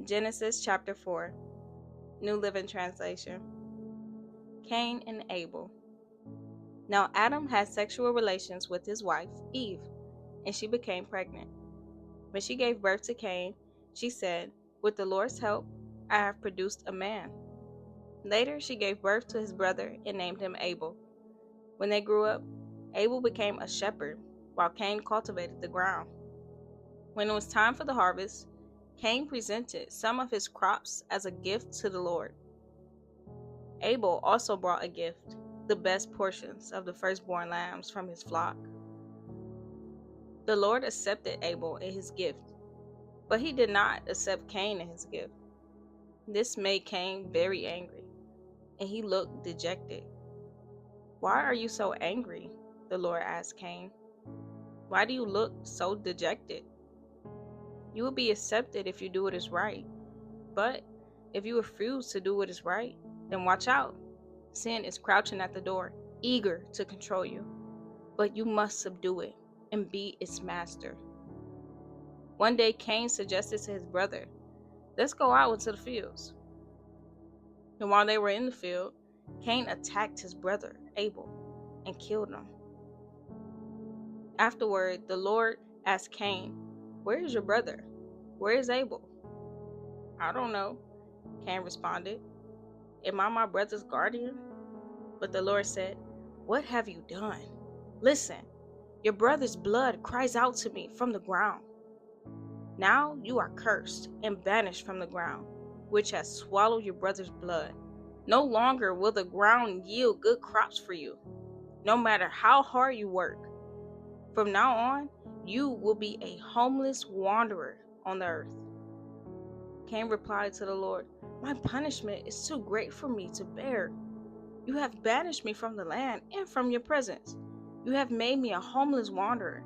Genesis chapter 4, New Living Translation. Cain and Abel. Now Adam had sexual relations with his wife, Eve, and she became pregnant. When she gave birth to Cain, she said, "With the Lord's help, I have produced a man." Later, she gave birth to his brother and named him Abel. When they grew up, Abel became a shepherd, while Cain cultivated the ground. When it was time for the harvest, Cain presented some of his crops as a gift to the Lord. Abel also brought a gift, the best portions of the firstborn lambs from his flock. The Lord accepted Abel and his gift, but he did not accept Cain and his gift. This made Cain very angry, and he looked dejected. "Why are you so angry?" the Lord asked Cain. "Why do you look so dejected? You will be accepted if you do what is right. But if you refuse to do what is right, then watch out. Sin is crouching at the door, eager to control you. But you must subdue it and be its master." One day Cain suggested to his brother, "Let's go out into the fields." And while they were in the field, Cain attacked his brother Abel and killed him. Afterward, the Lord asked Cain, "Where is your brother? Where is Abel?" "I don't know," Cain responded. "Am I my brother's guardian?" But the Lord said, "What have you done? Listen, your brother's blood cries out to me from the ground. Now you are cursed and banished from the ground, which has swallowed your brother's blood. No longer will the ground yield good crops for you, no matter how hard you work. From now on, you will be a homeless wanderer on the earth." Cain replied to the Lord, "My punishment is too great for me to bear. You have banished me from the land and from your presence. You have made me a homeless wanderer.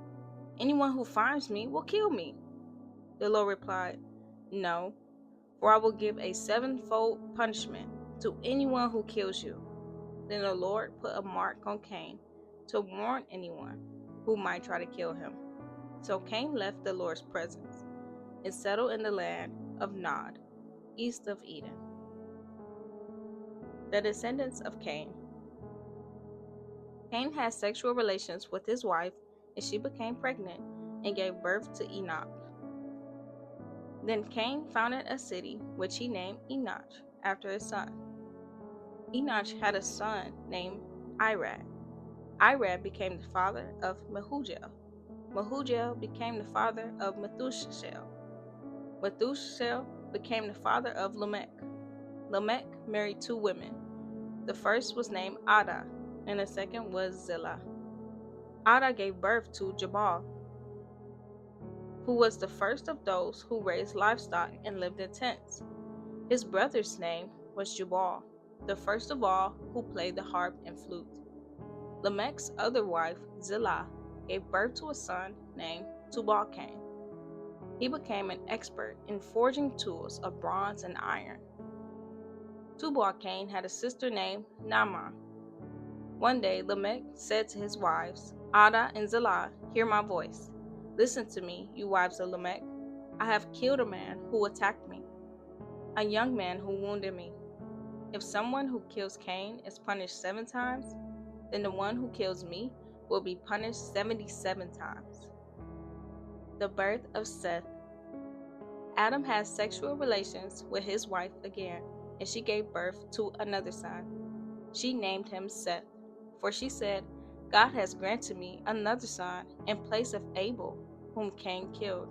Anyone who finds me will kill me." The Lord replied, "No, for I will give a sevenfold punishment to anyone who kills you." Then the Lord put a mark on Cain to warn anyone who might try to kill him. So Cain left the Lord's presence and settled in the land of Nod, east of Eden. The descendants of Cain. Cain had sexual relations with his wife, and she became pregnant and gave birth to Enoch. Then Cain founded a city which he named Enoch after his son. Enoch had a son named Irad. Irad became the father of Mehujael. Mehujael became the father of Methuselah. Methuselah became the father of Lamech. Lamech married two women. The first was named Ada, and the second was Zillah. Ada gave birth to Jabal, who was the first of those who raised livestock and lived in tents. His brother's name was Jubal, the first of all who played the harp and flute. Lamech's other wife, Zillah, gave birth to a son named Tubal-Cain. He became an expert in forging tools of bronze and iron. Tubal-Cain had a sister named Naamah. One day Lamech said to his wives, Ada and Zillah, "Hear my voice. Listen to me, you wives of Lamech. I have killed a man who attacked me, a young man who wounded me. If someone who kills Cain is punished 7 times, then the one who kills me will be punished 77 times." The birth of Seth. Adam had sexual relations with his wife again, and she gave birth to another son. She named him Seth, for she said, "God has granted me another son in place of Abel, whom Cain killed."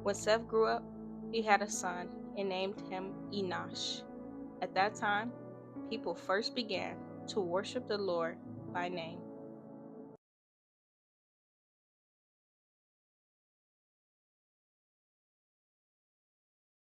When Seth grew up, he had a son and named him Enosh. At that time, people first began to worship the Lord by name.